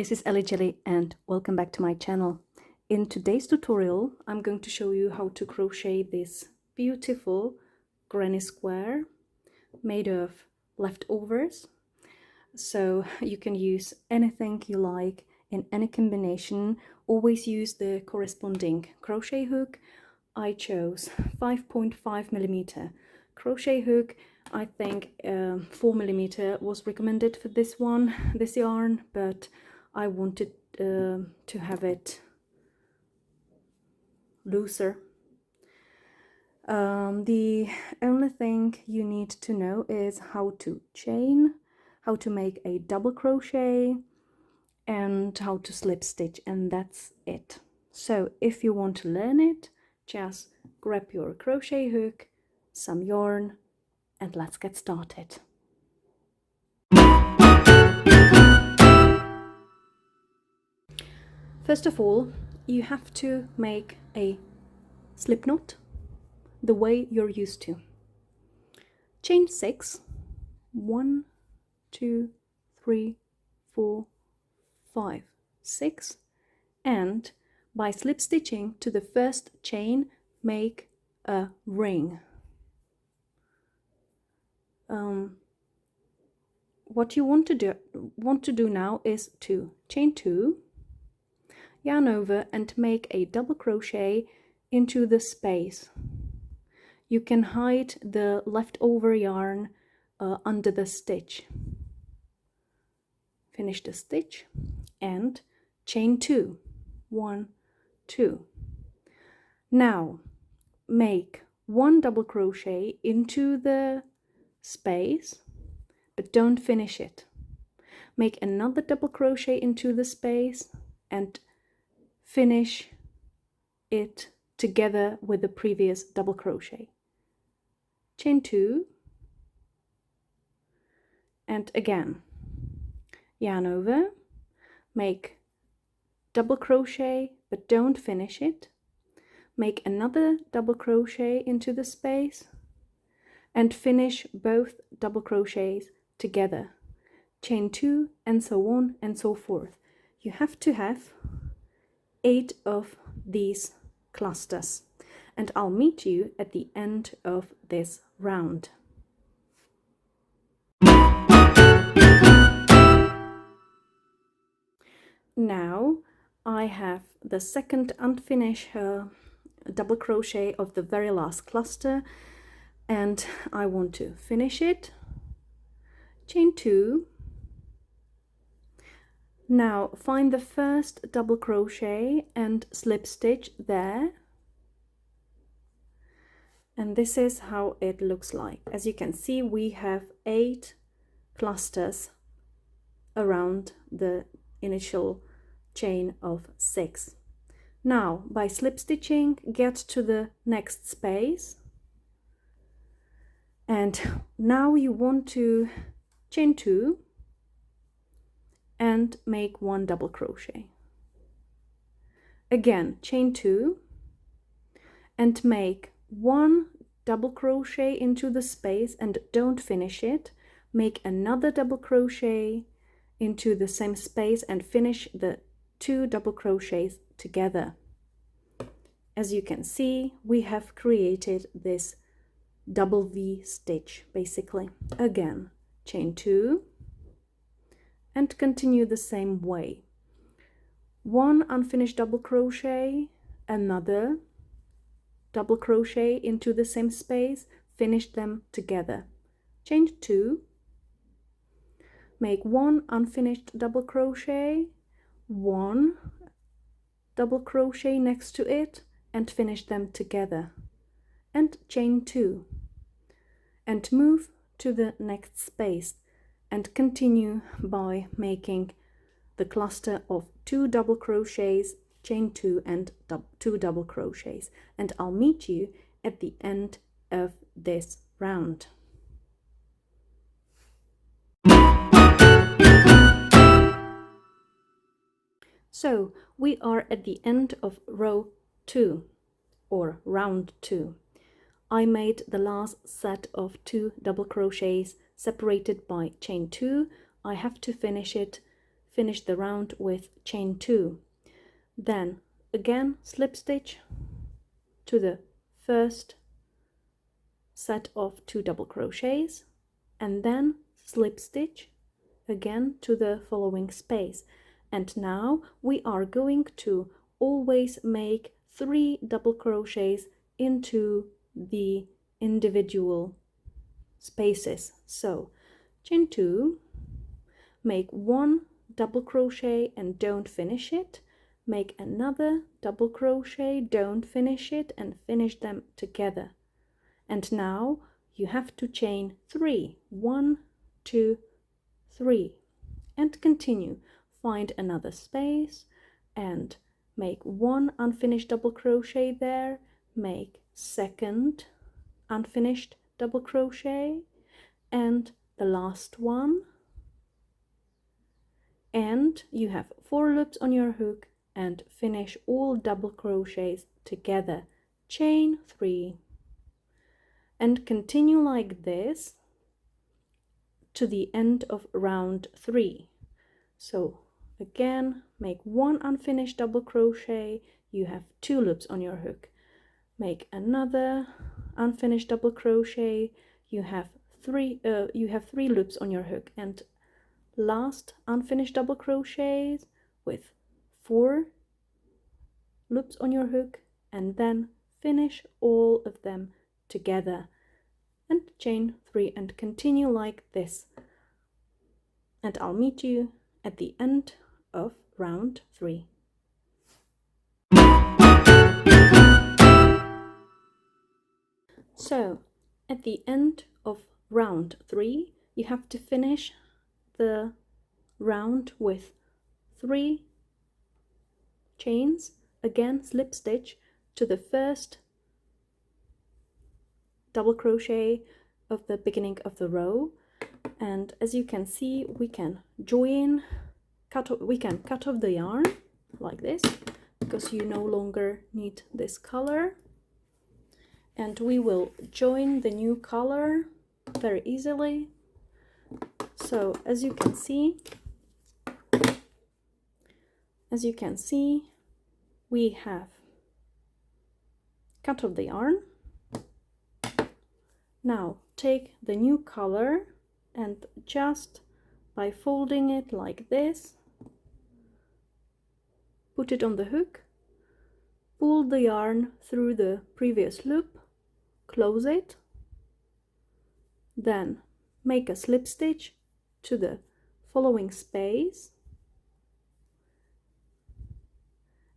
This is Ellie Jelly and welcome back to my channel. In today's tutorial, I'm going to show you how to crochet this beautiful granny square made of leftovers. So you can use anything you like in any combination. Always use the corresponding crochet hook. I chose 5.5mm crochet hook. I think 4mm was recommended for this yarn, but I wanted to have it looser. The only thing you need to know is how to chain, how to make a double crochet, and how to slip stitch, and that's it. So if you want to learn it, just grab your crochet hook, some yarn, and let's get started. First of all, you have to make a slip knot the way you're used to. Chain 6, 1, 2, 3, 4, 5, 6, and by slip stitching to the first chain, make a ring. What you want to do now is to chain 2, yarn over, and make a double crochet into the space. You can hide the leftover yarn under the stitch. Finish the stitch and chain 2, 1, 2. Now make 1 double crochet into the space, but don't finish it. Make another double crochet into the space and finish it together with the previous double crochet. Chain 2 and again yarn over, make double crochet but don't finish it, make another double crochet into the space and finish both double crochets together. Chain 2 and so on and so forth. You have to have 8 of these clusters, and I'll meet you at the end of this round. Now I have the second unfinished double crochet of the very last cluster, and I want to finish it. Chain 2. Now find the first double crochet and slip stitch there, and this is how it looks like. As you can see, we have 8 clusters around the initial chain of 6. Now by slip stitching, get to the next space, and now you want to chain 2 and make 1 double crochet. Again chain 2 and make 1 double crochet into the space and don't finish it. Make another double crochet into the same space and finish the 2 double crochets together. As you can see, we have created this double V stitch basically. Again chain 2 and continue the same way. 1 unfinished double crochet, another double crochet into the same space, finish them together. Chain 2, make 1 unfinished double crochet, 1 double crochet next to it, and finish them together, and chain 2 and move to the next space and continue by making the cluster of 2 double crochets, chain 2 and 2 double crochets, and I'll meet you at the end of this round. So we are at the end of row 2 or round 2. I made the last set of 2 double crochets separated by chain 2. I have to finish it finish the round with chain 2. Then again slip stitch to the first set of 2 double crochets, and then slip stitch again to the following space. And now we are going to always make 3 double crochets into the individual spaces. So chain 2, make 1 double crochet and don't finish it, make another double crochet, don't finish it, and finish them together. And now you have to chain 3, 1, 2, 3, and continue. Find another space and make 1 unfinished double crochet there, make second unfinished double crochet and the last one, and you have 4 loops on your hook, and finish all double crochets together, chain 3, and continue like this to the end of round 3. So again, make 1 unfinished double crochet, you have 2 loops on your hook, make another unfinished double crochet, you have 3 loops on your hook, and last unfinished double crochets with 4 loops on your hook, and then finish all of them together and chain 3 and continue like this. And I'll meet you at the end of round 3. So at the end of round 3 you have to finish the round with 3 chains, again slip stitch to the first double crochet of the beginning of the row, and as you can see we can cut off the yarn like this because you no longer need this color, and we will join the new color very easily. So as you can see we have cut off the yarn. Now take the new color and just by folding it like this, put it on the hook, pull the yarn through the previous loop, close it, then make a slip stitch to the following space,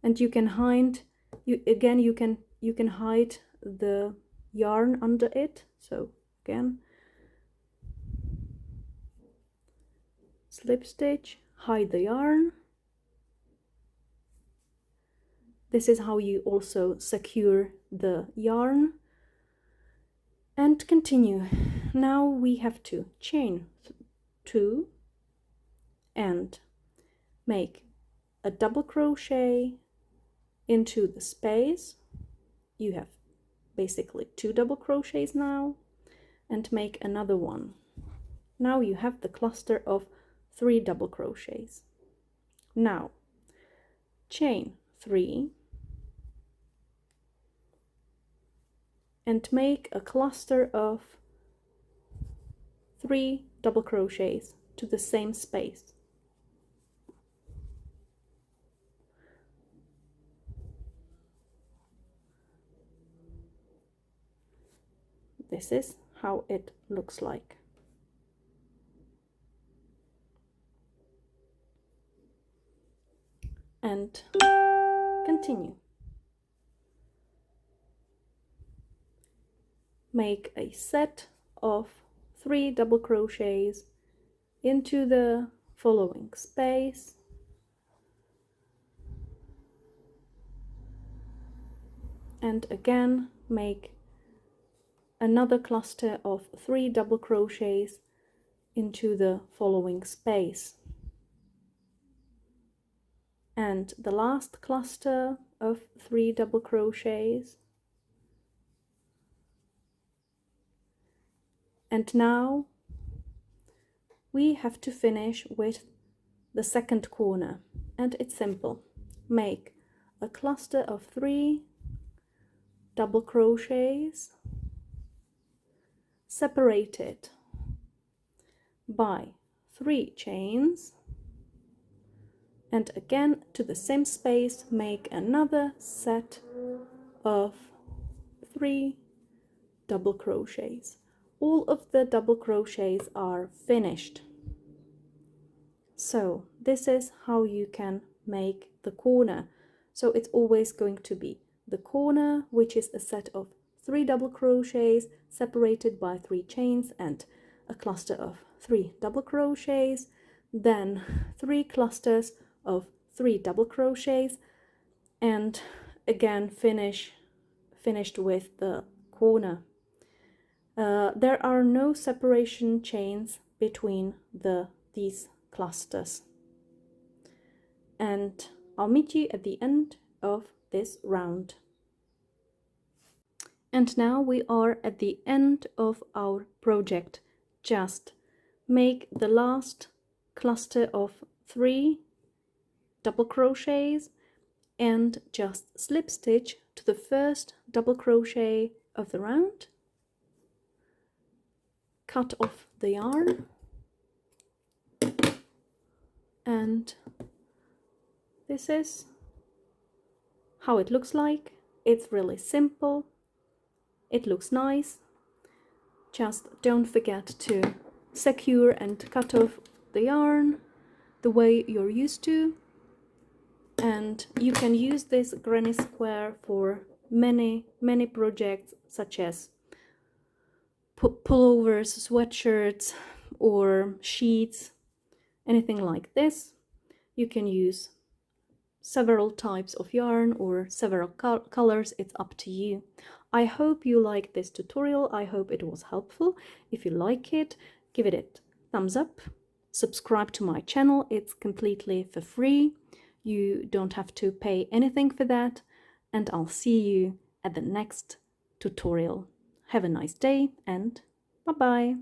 and you can hide the yarn under it. So again, slip stitch, hide the yarn. This is how you also secure the yarn, and continue. Now we have to chain 2 and make a double crochet into the space. You have basically 2 double crochets now, and make another one. Now you have the cluster of 3 double crochets. Now chain 3 and make a cluster of 3 double crochets to the same space. This is how it looks like. And continue. Make a set of 3 double crochets into the following space, and again make another cluster of 3 double crochets into the following space, and the last cluster of 3 double crochets. And now we have to finish with the second corner, and it's simple. Make a cluster of 3 double crochets, separated by 3 chains, and again to the same space make another set of 3 double crochets. All of the double crochets are finished. So this is how you can make the corner. So it's always going to be the corner, which is a set of 3 double crochets separated by 3 chains and a cluster of 3 double crochets, then 3 clusters of 3 double crochets, and again finished with the corner. There are no separation chains between these clusters. And I'll meet you at the end of this round. And now we are at the end of our project. Just make the last cluster of 3 double crochets and just slip stitch to the first double crochet of the round. Cut off the yarn, and this is how it looks like. It's really simple. It looks nice. Just don't forget to secure and cut off the yarn the way you're used to. And you can use this granny square for many projects, such as pullovers, sweatshirts, or sheets, anything like this. You can use several types of yarn or several colors, it's up to you. I hope you like this tutorial. I hope it was helpful. If you like it, give it a thumbs up. Subscribe to my channel. It's completely for free. You don't have to pay anything for that. And I'll see you at the next tutorial. Have a nice day and bye-bye.